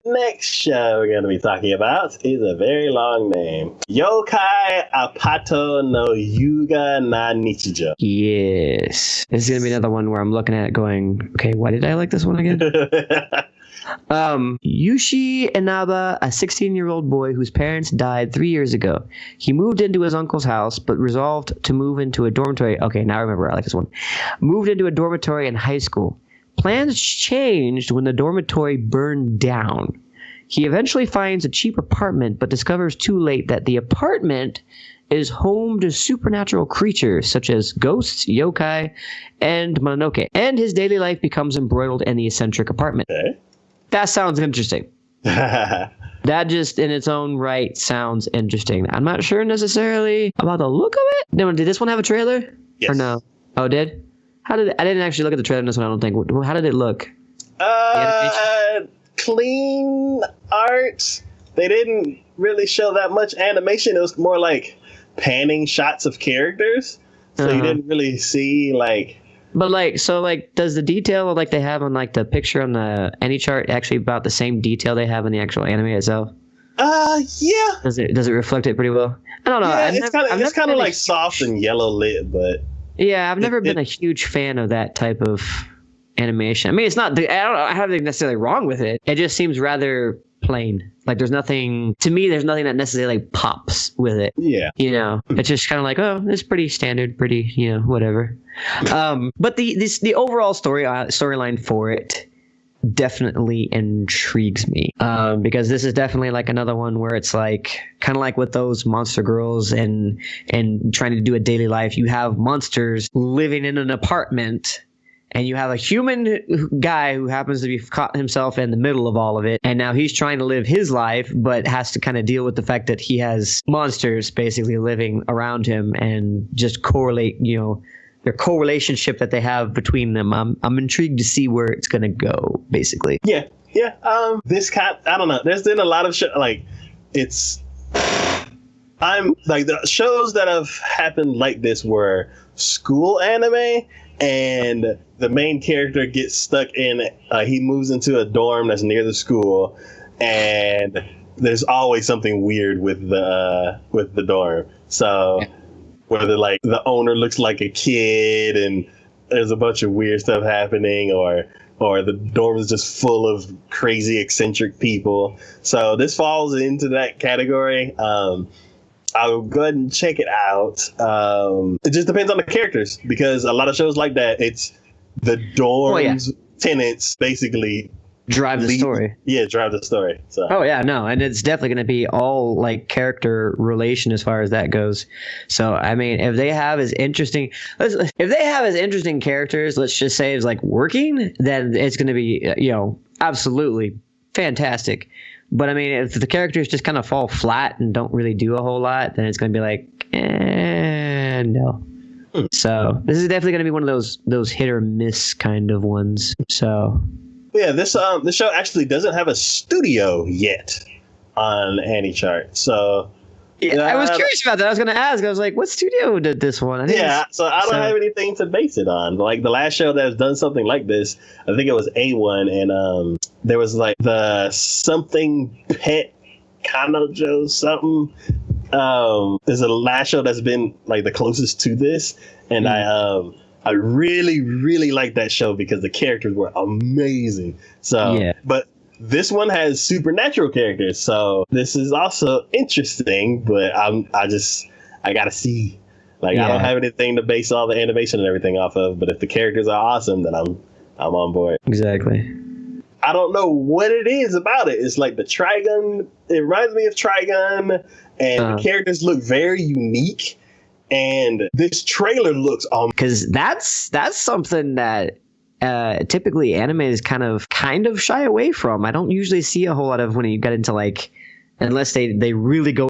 next show we're going to be talking about is a very long name. Youkai Apato no Yuuga na Nichijou. Yes. This is going to be another one where I'm looking at it going, okay, why did I like this one again? Yushi Inaba, a 16-year-old boy whose parents died 3 years ago. He moved into his uncle's house, but resolved to move into a dormitory. Okay, now I remember. I like this one. Moved into a dormitory in high school. Plans changed when the dormitory burned down. He eventually finds a cheap apartment, but discovers too late that the apartment is home to supernatural creatures such as ghosts, yokai, and mononoke. And his daily life becomes embroiled in the eccentric apartment. Okay. That sounds interesting. That just in its own right sounds interesting. I'm not sure necessarily about the look of it. Did this one have a trailer? Yes. Or no? Oh, it did? I didn't actually look at the trailer in this one, I don't think. How did it look? Clean art. They didn't really show that much animation. It was more like panning shots of characters. So you didn't really see like... But does the detail like they have on like the picture on the AnyChart actually about the same detail they have in the actual anime itself? Yeah. Does it reflect it pretty well? I don't know. Yeah, it's kind of like soft and yellow lit, but... Yeah, I've never been a huge fan of that type of animation. I mean, it's not. I don't have anything necessarily wrong with it. It just seems rather plain. Like there's nothing to me. There's nothing that necessarily like pops with it. Yeah. You know, it's just kind of like, oh, it's pretty standard, pretty, you know, whatever. But the overall storyline for it definitely intrigues me, because this is definitely like another one where it's like kind of like with those monster girls and trying to do a daily life. You have monsters living in an apartment, and you have a human guy who happens to be caught himself in the middle of all of it, and now he's trying to live his life but has to kind of deal with the fact that he has monsters basically living around him and just correlate, you know, their co-relationship that they have between them. I'm intrigued to see where it's gonna go, basically. Yeah. This kind, I don't know. There's been a lot of I'm like the shows that have happened like this were school anime, and the main character gets stuck in. He moves into a dorm that's near the school, and there's always something weird with the dorm. So. Yeah. Whether like the owner looks like a kid and there's a bunch of weird stuff happening, or the dorm is just full of crazy eccentric people. So this falls into that category. I'll go ahead and check it out. It just depends on the characters, because a lot of shows like that, it's the dorm's tenants basically drive the story. Yeah, drive the story. So. Oh yeah, no, and it's definitely going to be all like character relation as far as that goes. So I mean, if they have as interesting characters, let's just say, as like working, then it's going to be, you know, absolutely fantastic. But I mean, if the characters just kind of fall flat and don't really do a whole lot, then it's going to be like, no. So this is definitely going to be one of those hit or miss kind of ones. So. Yeah, this show actually doesn't have a studio yet on AnyChart. So yeah, I was curious about that. I was going to ask. I was like, what studio did this one? So I don't have anything to base it on. Like the last show that has done something like this, I think it was A1, and there was like the something pet Kanojo something. There's a last show that's been like the closest to this, and I really, really liked that show because the characters were amazing. So, yeah. But this one has supernatural characters, so this is also interesting. But I gotta see. Like, I don't have anything to base all the animation and everything off of. But if the characters are awesome, then I'm on board. Exactly. I don't know what it is about it. It's like the Trigun. It reminds me of Trigun, and the characters look very unique. And this trailer looks because that's something that typically animes kind of shy away from. I don't usually see a whole lot of when you get into like, unless they really go